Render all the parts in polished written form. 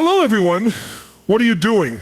Hello, everyone. What are you doing?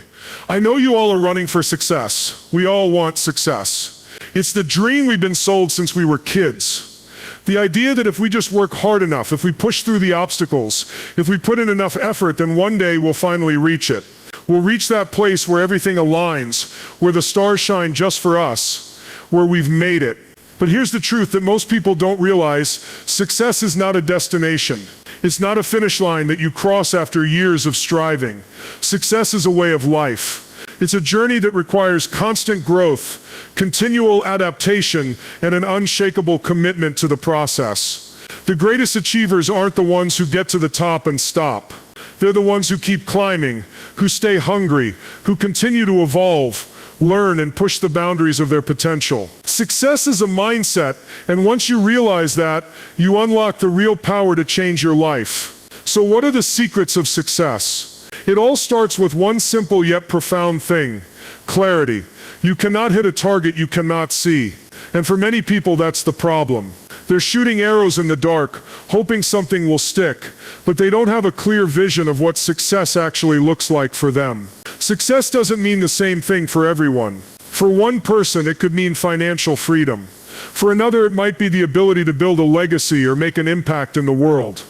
I know you all are running for success. We all want success. It's the dream we've been sold since we were kids. The idea that if we just work hard enough, if we push through the obstacles, if we put in enough effort, then one day we'll finally reach it. We'll reach that place where everything aligns, where the stars shine just for us, where we've made it. But here's the truth that most people don't realize. Success is not a destination. It's not a finish line that you cross after years of striving. Success is a way of life. It's a journey that requires constant growth, continual adaptation, and an unshakable commitment to the process. The greatest achievers aren't the ones who get to the top and stop. They're the ones who keep climbing, who stay hungry, who continue to evolve, learn, and push the boundaries of their potential. Success is a mindset, and once you realize that, you unlock the real power to change your life. So what are the secrets of success? It all starts with one simple yet profound thing: clarity. You cannot hit a target you cannot see. And for many people, that's the problem. They're shooting arrows in the dark, hoping something will stick, but they don't have a clear vision of what success actually looks like for them. Success doesn't mean the same thing for everyone. For one person, it could mean financial freedom. For another, it might be the ability to build a legacy or make an impact in the world.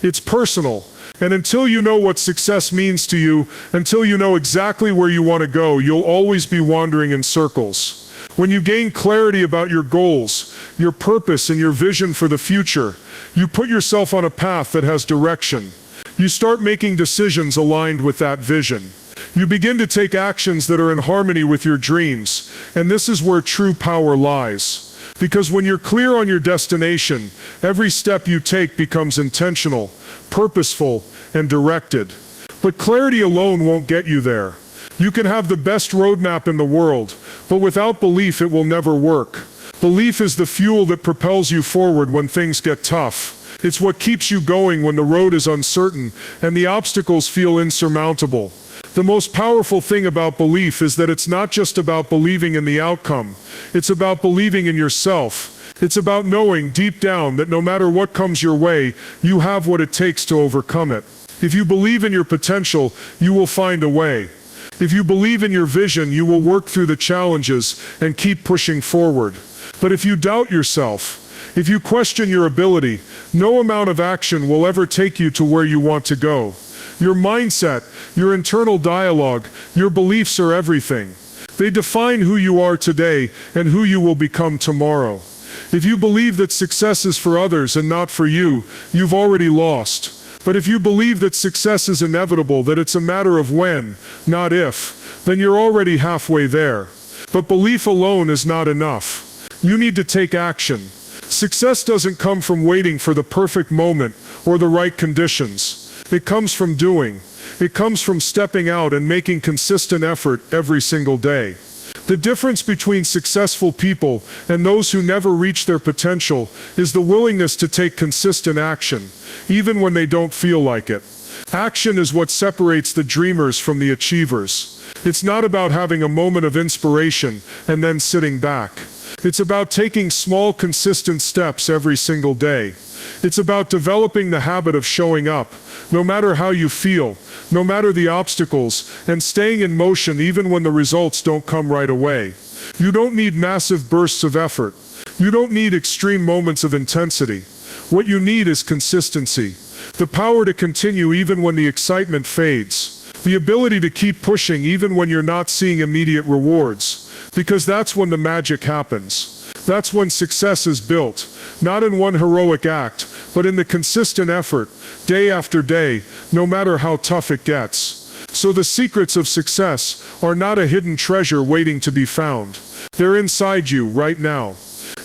It's personal, and until you know what success means to you, until you know exactly where you want to go, you'll always be wandering in circles. When you gain clarity about your goals, your purpose, and your vision for the future, you put yourself on a path that has direction. You start making decisions aligned with that vision. You begin to take actions that are in harmony with your dreams, and this is where true power lies. Because when you're clear on your destination, every step you take becomes intentional, purposeful, and directed. But clarity alone won't get you there. You can have the best roadmap in the world, but without belief it will never work. Belief is the fuel that propels you forward when things get tough. It's what keeps you going when the road is uncertain and the obstacles feel insurmountable. The most powerful thing about belief is that it's not just about believing in the outcome. It's about believing in yourself. It's about knowing deep down that no matter what comes your way, you have what it takes to overcome it. If you believe in your potential, you will find a way. If you believe in your vision, you will work through the challenges and keep pushing forward. But if you doubt yourself, if you question your ability, no amount of action will ever take you to where you want to go. Your mindset, your internal dialogue, your beliefs are everything. They define who you are today and who you will become tomorrow. If you believe that success is for others and not for you, you've already lost. But if you believe that success is inevitable, that it's a matter of when, not if, then you're already halfway there. But belief alone is not enough. You need to take action. Success doesn't come from waiting for the perfect moment or the right conditions. It comes from doing. It comes from stepping out and making consistent effort every single day. The difference between successful people and those who never reach their potential is the willingness to take consistent action, even when they don't feel like it. Action is what separates the dreamers from the achievers. It's not about having a moment of inspiration and then sitting back. It's about taking small, consistent steps every single day. It's about developing the habit of showing up, no matter how you feel, no matter the obstacles, and staying in motion even when the results don't come right away. You don't need massive bursts of effort. You don't need extreme moments of intensity. What you need is consistency. The power to continue even when the excitement fades. The ability to keep pushing even when you're not seeing immediate rewards. Because that's when the magic happens. That's when success is built, not in one heroic act, but in the consistent effort, day after day, no matter how tough it gets. So the secrets of success are not a hidden treasure waiting to be found. They're inside you right now.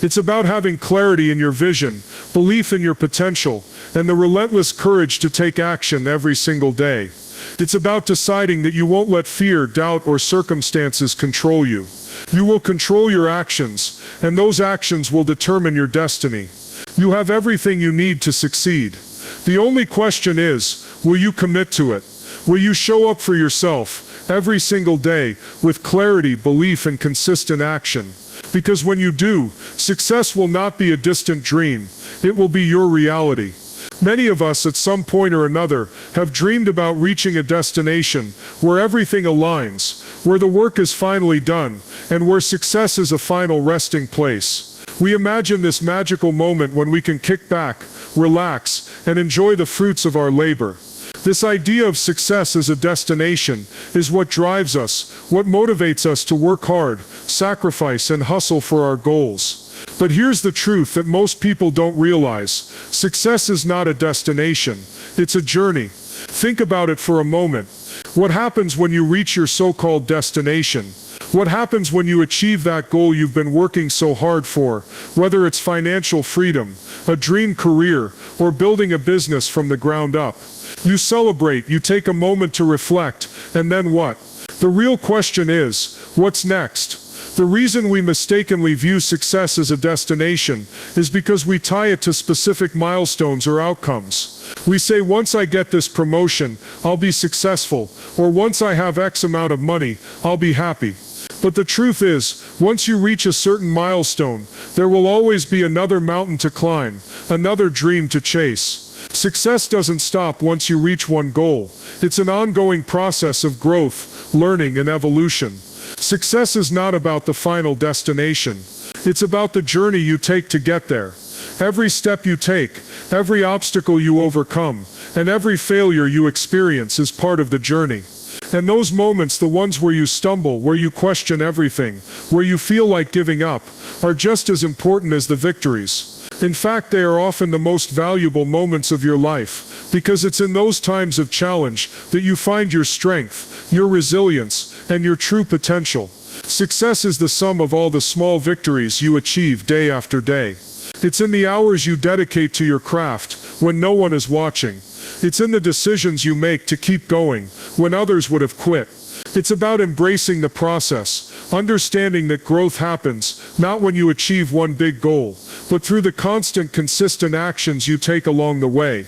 It's about having clarity in your vision, belief in your potential, and the relentless courage to take action every single day. It's about deciding that you won't let fear, doubt, or circumstances control you. You will control your actions, and those actions will determine your destiny. You have everything you need to succeed. The only question is, will you commit to it? Will you show up for yourself every single day with clarity, belief, and consistent action? Because when you do, success will not be a distant dream. It will be your reality. Many of us at some point or another have dreamed about reaching a destination where everything aligns, where the work is finally done, and where success is a final resting place. We imagine this magical moment when we can kick back, relax, and enjoy the fruits of our labor. This idea of success as a destination is what drives us, what motivates us to work hard, sacrifice, and hustle for our goals. But here's the truth that most people don't realize. Success is not a destination. It's a journey. Think about it for a moment. What happens when you reach your so-called destination? What happens when you achieve that goal you've been working so hard for, whether it's financial freedom, a dream career, or building a business from the ground up? You celebrate, you take a moment to reflect, and then what? The real question is, what's next? The reason we mistakenly view success as a destination is because we tie it to specific milestones or outcomes. We say, once I get this promotion, I'll be successful, or once I have X amount of money, I'll be happy. But the truth is, once you reach a certain milestone, there will always be another mountain to climb, another dream to chase. Success doesn't stop once you reach one goal. It's an ongoing process of growth, learning, and evolution. Success is not about the final destination. It's about the journey you take to get there. Every step you take, every obstacle you overcome, and every failure you experience is part of the journey. And those moments, the ones where you stumble, where you question everything, where you feel like giving up, are just as important as the victories. In fact, they are often the most valuable moments of your life, because it's in those times of challenge that you find your strength, your resilience, and your true potential. Success is the sum of all the small victories you achieve day after day. It's in the hours you dedicate to your craft when no one is watching. It's in the decisions you make to keep going when others would have quit. It's about embracing the process, understanding that growth happens not when you achieve one big goal, but through the constant, consistent actions you take along the way.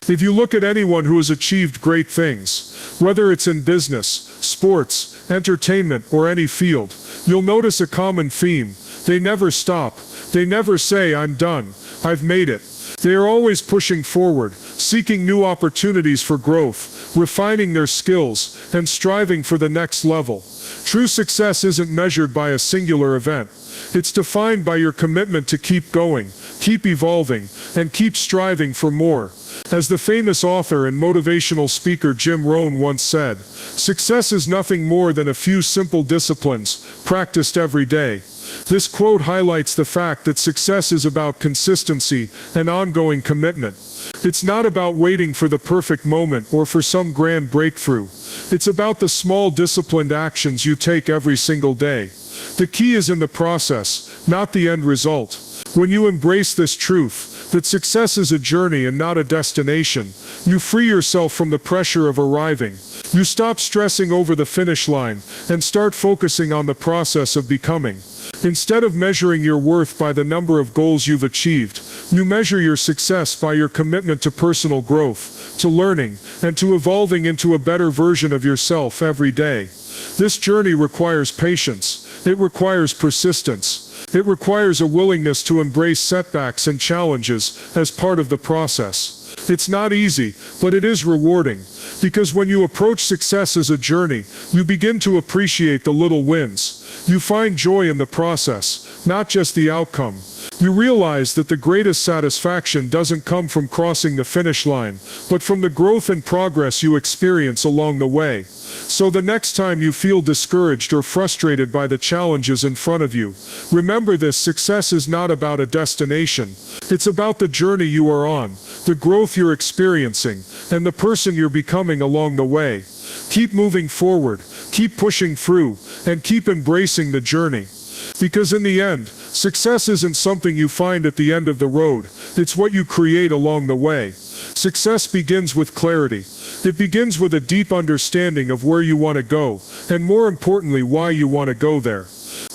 If you look at anyone who has achieved great things, whether it's in business, sports, entertainment, or any field, you'll notice a common theme. They never stop. They never say, "I'm done. I've made it." They are always pushing forward, seeking new opportunities for growth, refining their skills, and striving for the next level. True success isn't measured by a singular event. It's defined by your commitment to keep going, keep evolving, and keep striving for more. As the famous author and motivational speaker Jim Rohn once said, "Success is nothing more than a few simple disciplines practiced every day." This quote highlights the fact that success is about consistency and ongoing commitment. It's not about waiting for the perfect moment or for some grand breakthrough. It's about the small disciplined actions you take every single day. The key is in the process, not the end result. When you embrace this truth, that success is a journey and not a destination, you free yourself from the pressure of arriving. You stop stressing over the finish line and start focusing on the process of becoming. Instead of measuring your worth by the number of goals you've achieved, you measure your success by your commitment to personal growth, to learning, and to evolving into a better version of yourself every day. This journey requires patience. It requires persistence. It requires a willingness to embrace setbacks and challenges as part of the process. It's not easy, but it is rewarding, because when you approach success as a journey, you begin to appreciate the little wins. You find joy in the process, not just the outcome. You realize that the greatest satisfaction doesn't come from crossing the finish line, but from the growth and progress you experience along the way. So the next time you feel discouraged or frustrated by the challenges in front of you, remember this: success is not about a destination. It's about the journey you are on, the growth you're experiencing, and the person you're becoming along the way. Keep moving forward, keep pushing through, and keep embracing the journey. Because in the end, success isn't something you find at the end of the road, it's what you create along the way. Success begins with clarity. It begins with a deep understanding of where you want to go, and more importantly, why you want to go there.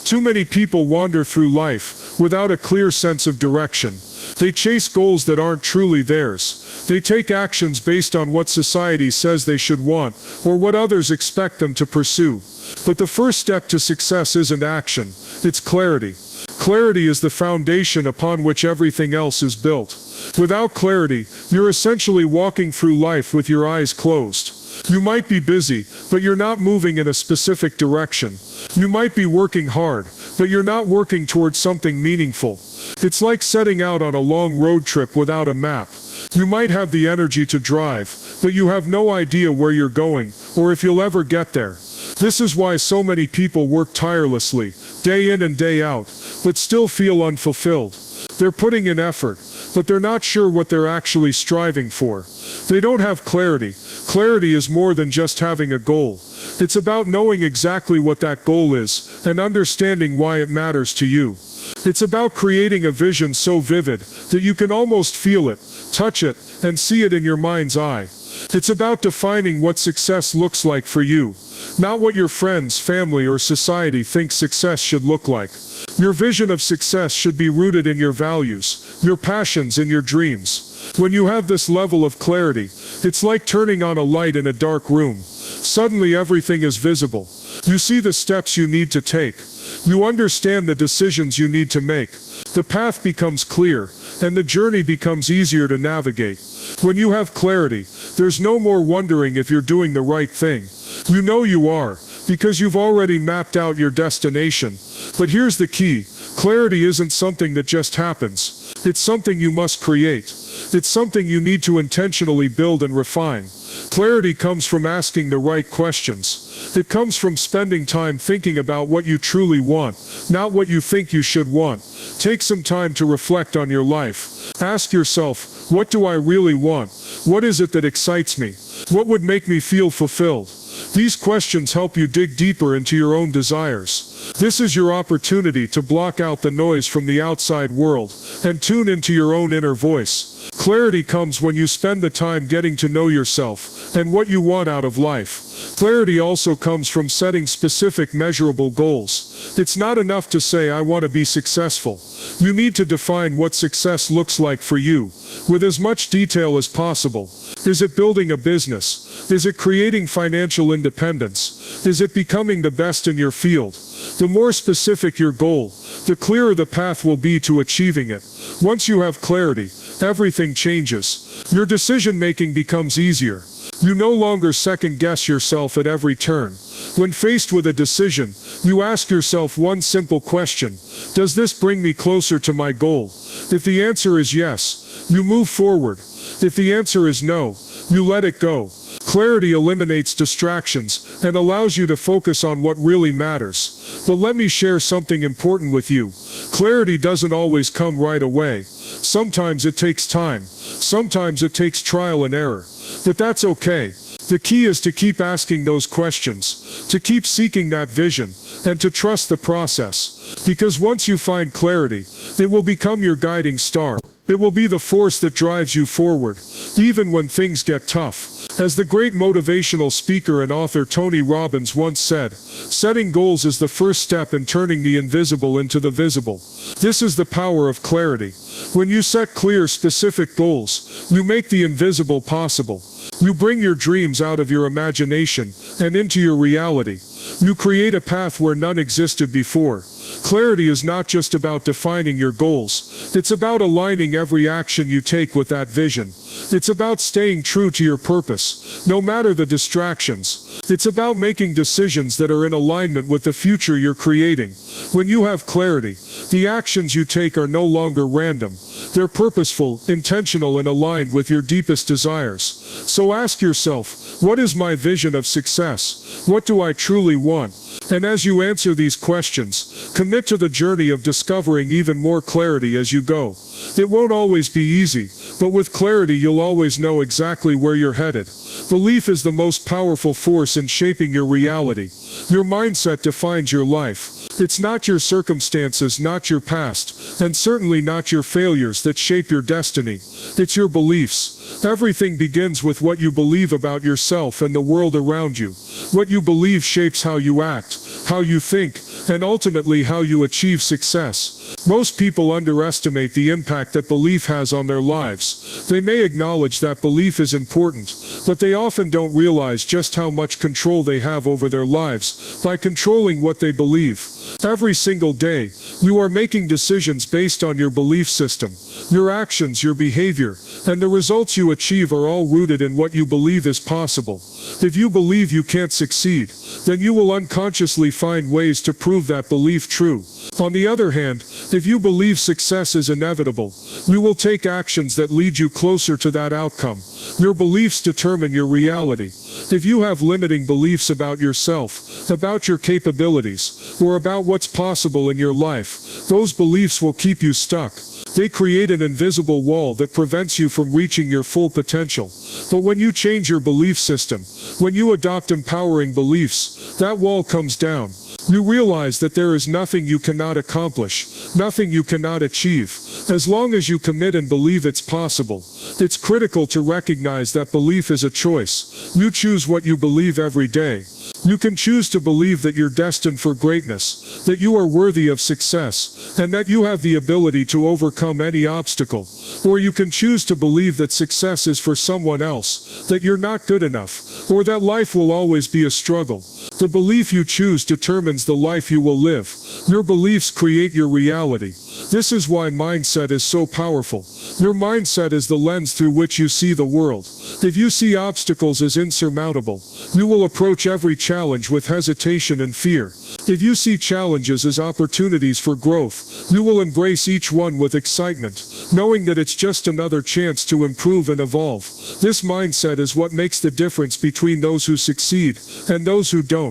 Too many people wander through life without a clear sense of direction. They chase goals that aren't truly theirs. They take actions based on what society says they should want, or what others expect them to pursue. But the first step to success isn't action, it's clarity. Clarity is the foundation upon which everything else is built. Without clarity, you're essentially walking through life with your eyes closed. You might be busy, but you're not moving in a specific direction. You might be working hard, but you're not working towards something meaningful. It's like setting out on a long road trip without a map. You might have the energy to drive, but you have no idea where you're going, or if you'll ever get there. This is why so many people work tirelessly, day in and day out, but still feel unfulfilled. They're putting in effort, but they're not sure what they're actually striving for. They don't have clarity. Clarity is more than just having a goal. It's about knowing exactly what that goal is, and understanding why it matters to you. It's about creating a vision so vivid that you can almost feel it, touch it, and see it in your mind's eye. It's about defining what success looks like for you, not what your friends, family, or society think success should look like. Your vision of success should be rooted in your values, your passions, and your dreams. When you have this level of clarity, it's like turning on a light in a dark room. Suddenly everything is visible. You see the steps you need to take. You understand the decisions you need to make. The path becomes clear, and the journey becomes easier to navigate. When you have clarity, there's no more wondering if you're doing the right thing. You know you are, because you've already mapped out your destination. But here's the key. Clarity isn't something that just happens. It's something you must create. It's something you need to intentionally build and refine. Clarity comes from asking the right questions. It comes from spending time thinking about what you truly want, not what you think you should want. Take some time to reflect on your life. Ask yourself, what do I really want? What is it that excites me? What would make me feel fulfilled? These questions help you dig deeper into your own desires. This is your opportunity to block out the noise from the outside world and tune into your own inner voice. Clarity comes when you spend the time getting to know yourself and what you want out of life. Clarity also comes from setting specific, measurable goals. It's not enough to say, I want to be successful. You need to define what success looks like for you, with as much detail as possible. Is it building a business? Is it creating financial independence? Is it becoming the best in your field? The more specific your goal, the clearer the path will be to achieving it. Once you have clarity, everything changes. Your decision-making becomes easier. You no longer second-guess yourself at every turn. When faced with a decision, you ask yourself one simple question: does this bring me closer to my goal? If the answer is yes, you move forward. If the answer is no, you let it go. Clarity eliminates distractions and allows you to focus on what really matters. But let me share something important with you. Clarity doesn't always come right away. Sometimes it takes time. Sometimes it takes trial and error. But that's okay. The key is to keep asking those questions, to keep seeking that vision, and to trust the process. Because once you find clarity, it will become your guiding star. It will be the force that drives you forward, even when things get tough. As the great motivational speaker and author Tony Robbins once said, setting goals is the first step in turning the invisible into the visible. This is the power of clarity. When you set clear, specific goals, you make the invisible possible. You bring your dreams out of your imagination and into your reality. You create a path where none existed before. Clarity is not just about defining your goals. It's about aligning every action you take with that vision. It's about staying true to your purpose, no matter the distractions. It's about making decisions that are in alignment with the future you're creating. When you have clarity, the actions you take are no longer random. They're purposeful, intentional, and aligned with your deepest desires. So ask yourself, what is my vision of success? What do I truly want? And as you answer these questions, commit to the journey of discovering even more clarity as you go. It won't always be easy, but with clarity you'll always know exactly where you're headed. Belief is the most powerful force in shaping your reality. Your mindset defines your life. It's not your circumstances, not your past, and certainly not your failures that shape your destiny. It's your beliefs. Everything begins with what you believe about yourself and the world around you. What you believe shapes how you act, how you think, and ultimately how you achieve success. Most people underestimate the impact that belief has on their lives. They may acknowledge that belief is important, but they often don't realize just how much control they have over their lives by controlling what they believe. Every single day, you are making decisions based on your belief system. Your actions, your behavior, and the results you achieve are all rooted in what you believe is possible. If you believe you can't succeed, then you will unconsciously find ways to prove that belief true. On the other hand, if you believe success is inevitable, you will take actions that lead you closer to that outcome. Your beliefs determine your reality. If you have limiting beliefs about yourself, about your capabilities, or about what's possible in your life, those beliefs will keep you stuck. They create an invisible wall that prevents you from reaching your full potential. But when you change your belief system, when you adopt empowering beliefs, that wall comes down. You realize that there is nothing you cannot accomplish, nothing you cannot achieve, as long as you commit and believe it's possible. It's critical to recognize that belief is a choice. You choose what you believe every day. You can choose to believe that you're destined for greatness, that you are worthy of success, and that you have the ability to overcome any obstacle. Or you can choose to believe that success is for someone else, that you're not good enough, or that life will always be a struggle. The belief you choose determines the life you will live. Your beliefs create your reality. This is why mindset is so powerful. Your mindset is the lens through which you see the world. If you see obstacles as insurmountable, you will approach every challenge with hesitation and fear. If you see challenges as opportunities for growth, you will embrace each one with excitement, knowing that it's just another chance to improve and evolve. This mindset is what makes the difference between those who succeed and those who don't.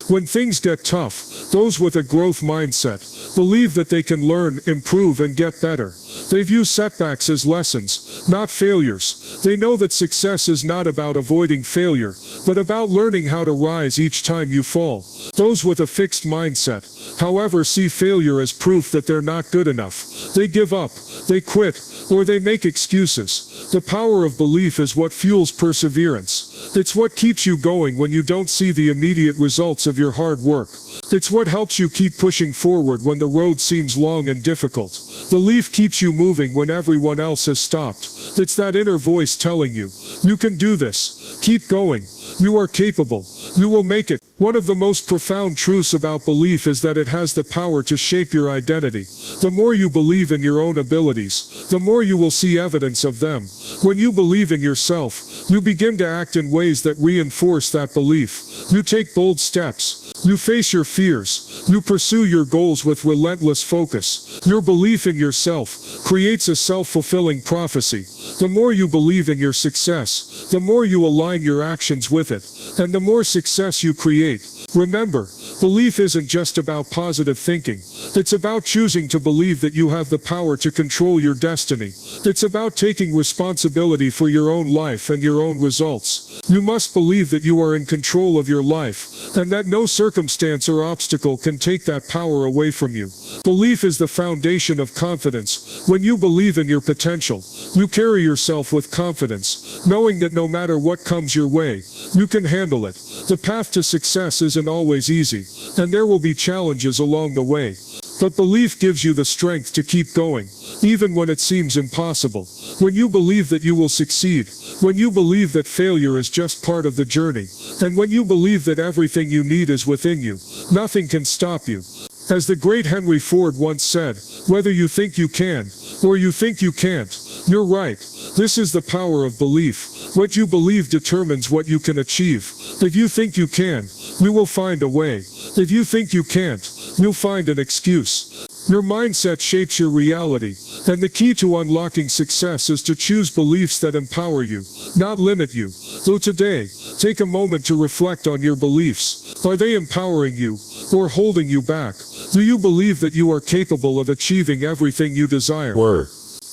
When things get tough, those with a growth mindset believe that they can learn, improve, and get better. They view setbacks as lessons, not failures. They know that success is not about avoiding failure, but about learning how to rise each time you fall. Those with a fixed mindset, however, see failure as proof that they're not good enough. They give up, they quit, or they make excuses. The power of belief is what fuels perseverance. It's what keeps you going when you don't see the immediate results of your hard work. It's what helps you keep pushing forward when the road seems long and difficult. Belief keeps you moving when everyone else has stopped. It's that inner voice telling you, you can do this. Keep going. You are capable. You will make it. One of the most profound truths about belief is that it has the power to shape your identity. The more you believe in your own abilities, the more you will see evidence of them. When you believe in yourself, you begin to act in ways that reinforce that belief. You take bold steps. You face your fears. You pursue your goals with relentless focus. Your belief in yourself creates a self-fulfilling prophecy. The more you believe in your success, the more you align your actions with it, and the more success you create. Remember, belief isn't just about positive thinking. It's about choosing to believe that you have the power to control your destiny. It's about taking responsibility for your own life and your own results. You must believe that you are in control of your life, and that no circumstance or obstacle can take that power away from you. Belief is the foundation of confidence. When you believe in your potential, you carry yourself with confidence, knowing that no matter what comes your way, you can handle it. The path to success isn't always easy, and there will be challenges along the way. But belief gives you the strength to keep going, even when it seems impossible. When you believe that you will succeed, when you believe that failure is just part of the journey, and when you believe that everything you need is within you, nothing can stop you. As the great Henry Ford once said, whether you think you can, or you think you can't, you're right. This is the power of belief. What you believe determines what you can achieve. If you think you can, you will find a way. If you think you can't, you'll find an excuse. Your mindset shapes your reality, and the key to unlocking success is to choose beliefs that empower you, not limit you. So today, take a moment to reflect on your beliefs. Are they empowering you, or holding you back? Do you believe that you are capable of achieving everything you desire?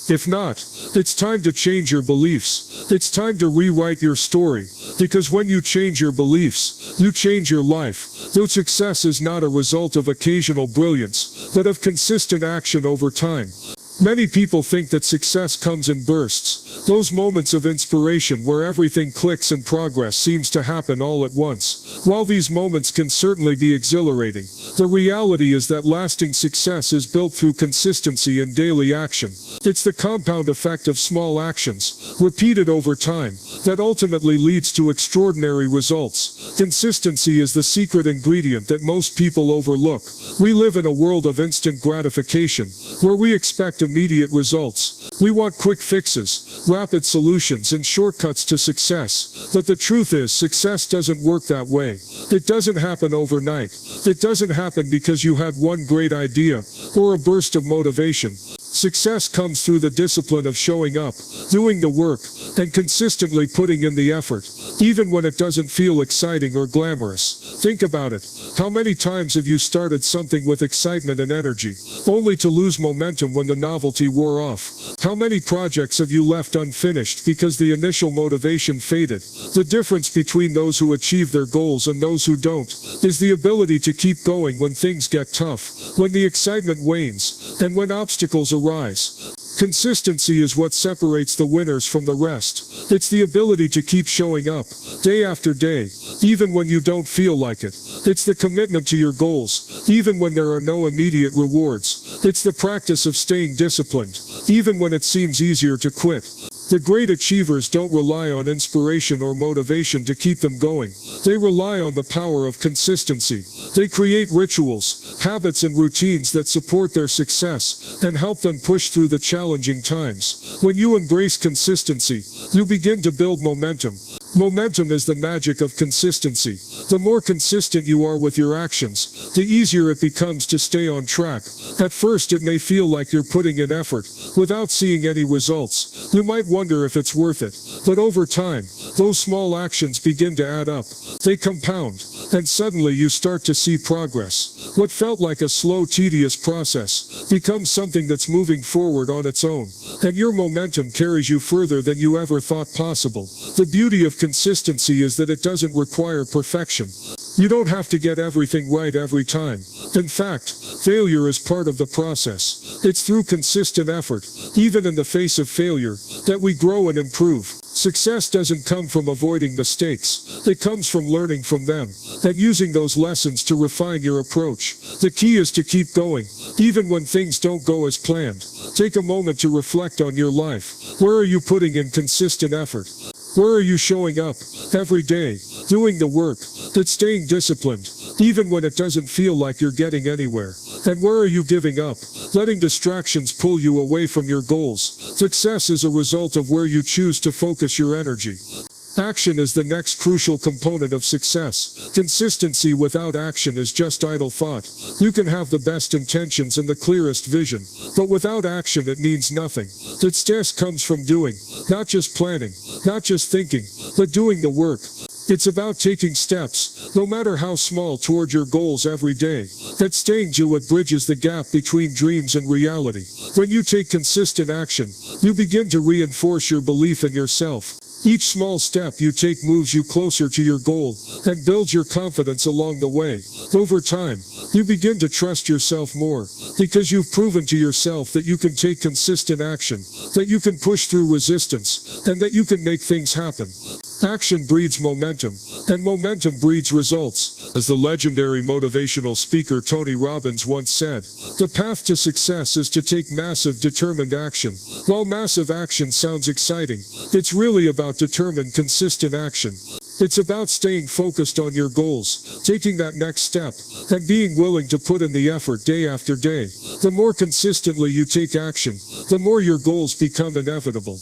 If not, it's time to change your beliefs. It's time to rewrite your story. Because when you change your beliefs, you change your life. Though success is not a result of occasional brilliance, but of consistent action over time. Many people think that success comes in bursts, those moments of inspiration where everything clicks and progress seems to happen all at once. While these moments can certainly be exhilarating, The reality is that lasting success is built through consistency and daily action. It's the compound effect of small actions, repeated over time, that ultimately leads to extraordinary results. Consistency is the secret ingredient that most people overlook. We live in a world of instant gratification, where we expect immediate results. We want quick fixes, rapid solutions, and shortcuts to success. But the truth is, success doesn't work that way. It doesn't happen overnight. It doesn't happen because you had one great idea, or a burst of motivation. Success comes through the discipline of showing up, doing the work, and consistently putting in the effort, even when it doesn't feel exciting or glamorous. Think about it. How many times have you started something with excitement and energy, only to lose momentum when the novelty wore off? How many projects have you left unfinished because the initial motivation faded? The difference between those who achieve their goals and those who don't is the ability to keep going when things get tough, when the excitement wanes, and when obstacles arise. Consistency is what separates the winners from the rest. It's the ability to keep showing up, day after day, even when you don't feel like it. It's the commitment to your goals, even when there are no immediate rewards. It's the practice of staying disciplined, even when it seems easier to quit. The great achievers don't rely on inspiration or motivation to keep them going. They rely on the power of consistency. They create rituals, habits, and routines that support their success and help them push through the challenging times. When you embrace consistency, you begin to build momentum. Momentum is the magic of consistency. The more consistent you are with your actions, the easier it becomes to stay on track. At first, it may feel like you're putting in effort without seeing any results. You might wonder if it's worth it. But over time, those small actions begin to add up. They compound, and suddenly you start to see progress. What felt like a slow, tedious process becomes something that's moving forward on its own, and your momentum carries you further than you ever thought possible. The beauty of consistency is that it doesn't require perfection. You don't have to get everything right every time. In fact, failure is part of the process. It's through consistent effort, even in the face of failure, that we grow and improve. Success doesn't come from avoiding mistakes. It comes from learning from them and using those lessons to refine your approach. The key is to keep going, even when things don't go as planned. Take a moment to reflect on your life. Where are you putting in consistent effort? Where are you showing up every day, doing the work, that's staying disciplined, even when it doesn't feel like you're getting anywhere? And where are you giving up, letting distractions pull you away from your goals? Success is a result of where you choose to focus your energy. Action is the next crucial component of success. Consistency without action is just idle thought. You can have the best intentions and the clearest vision, but without action it means nothing. Success comes from doing, not just planning, not just thinking, but doing the work. It's about taking steps, no matter how small, toward your goals every day. That staying to what bridges the gap between dreams and reality. When you take consistent action, you begin to reinforce your belief in yourself. Each small step you take moves you closer to your goal and builds your confidence along the way. Over time, you begin to trust yourself more because you've proven to yourself that you can take consistent action, that you can push through resistance, and that you can make things happen. Action breeds momentum, and momentum breeds results. As the legendary motivational speaker Tony Robbins once said, the path to success is to take massive, determined action. While massive action sounds exciting, it's really about determined, consistent action. It's about staying focused on your goals, taking that next step, and being willing to put in the effort day after day. The more consistently you take action, the more your goals become inevitable.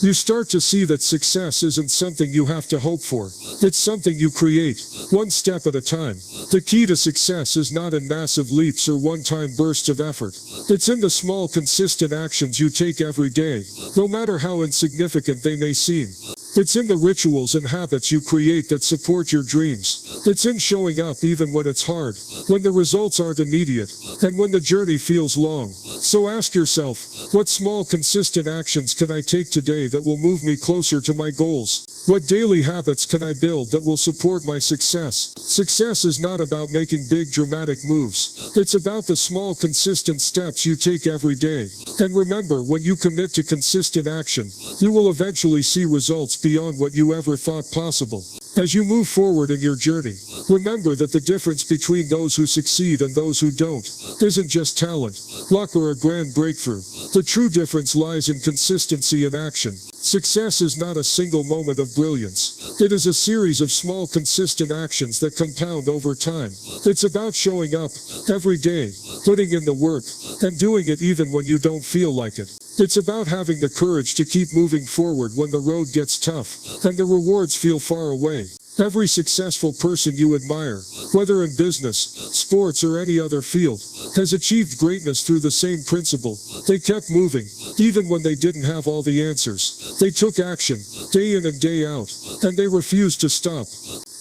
You start to see that success isn't something you have to hope for. It's something you create, one step at a time. The key to success is not in massive leaps or one-time bursts of effort. It's in the small, consistent actions you take every day, no matter how insignificant they may seem. It's in the rituals and habits you create that support your dreams. It's in showing up even when it's hard, when the results aren't immediate, and when the journey feels long. So ask yourself, what small, consistent actions can I take today that will move me closer to my goals? What daily habits can I build that will support my success? Success is not about making big, dramatic moves. It's about the small, consistent steps you take every day. And remember, when you commit to consistent action, you will eventually see results beyond what you ever thought possible. As you move forward in your journey, remember that the difference between those who succeed and those who don't isn't just talent, luck, or a grand breakthrough. The true difference lies in consistency and action. Success is not a single moment of brilliance. It is a series of small, consistent actions that compound over time. It's about showing up every day, putting in the work, and doing it even when you don't feel like it. It's about having the courage to keep moving forward when the road gets tough, and the rewards feel far away. Every successful person you admire, whether in business, sports, or any other field, has achieved greatness through the same principle. They kept moving, even when they didn't have all the answers. They took action, day in and day out, and they refused to stop.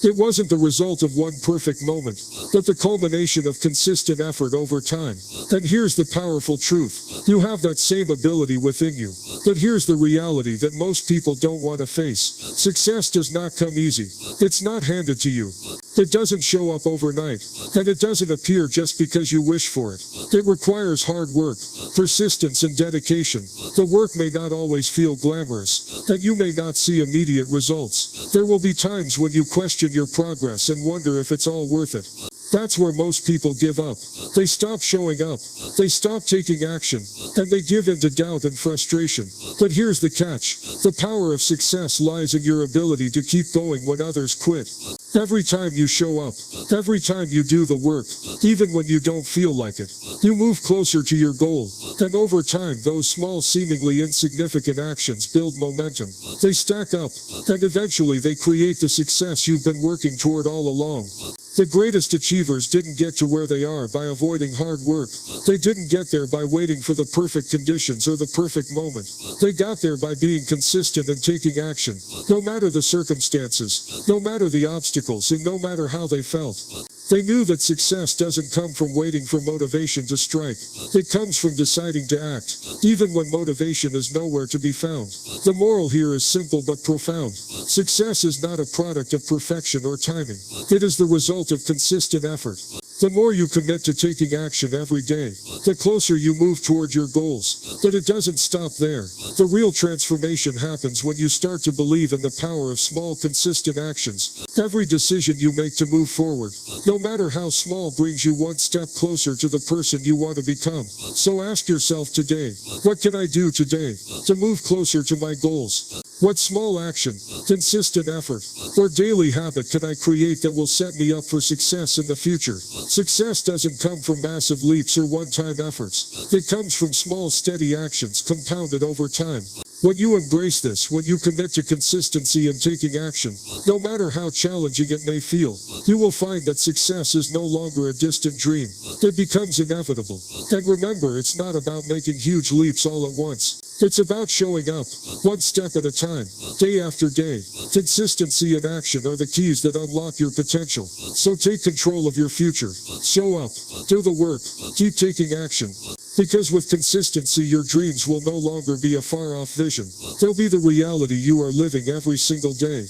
It wasn't the result of one perfect moment, but the culmination of consistent effort over time. And here's the powerful truth. You have that same ability within you. But here's the reality that most people don't want to face. Success does not come easy. It's not handed to you. It doesn't show up overnight, and it doesn't appear just because you wish for it. It requires hard work, persistence, and dedication. The work may not always feel glamorous, and you may not see immediate results. There will be times when you question your progress and wonder if it's all worth it. That's where most people give up. They stop showing up, they stop taking action, and they give in to doubt and frustration. But here's the catch. The power of success lies in your ability to keep going when others quit. Every time you show up, every time you do the work, even when you don't feel like it, you move closer to your goal. And over time, those small, seemingly insignificant actions build momentum. They stack up, and eventually they create the success you've been working toward all along. The greatest achievers didn't get to where they are by avoiding hard work. They didn't get there by waiting for the perfect conditions or the perfect moment. They got there by being consistent and taking action, no matter the circumstances, no matter the obstacles, and no matter how they felt. They knew that success doesn't come from waiting for motivation to strike. It comes from deciding to act, even when motivation is nowhere to be found. The moral here is simple but profound. Success is not a product of perfection or timing. It is the result of consistent effort. The more you commit to taking action every day, the closer you move toward your goals. But it doesn't stop there. The real transformation happens when you start to believe in the power of small, consistent actions. Every decision you make to move forward, no matter how small, brings you one step closer to the person you want to become. So ask yourself today, what can I do today to move closer to my goals? What small action, consistent effort, or daily habit can I create that will set me up for success in the future? Success doesn't come from massive leaps or one-time efforts. It comes from small, steady actions compounded over time. When you embrace this, when you commit to consistency and taking action, no matter how challenging it may feel, you will find that success is no longer a distant dream. It becomes inevitable. And remember, it's not about making huge leaps all at once. It's about showing up, one step at a time, day after day. Consistency and action are the keys that unlock your potential. So take control of your future. Show up, do the work, keep taking action. Because with consistency, your dreams will no longer be a far-off vision. They'll be the reality you are living every single day.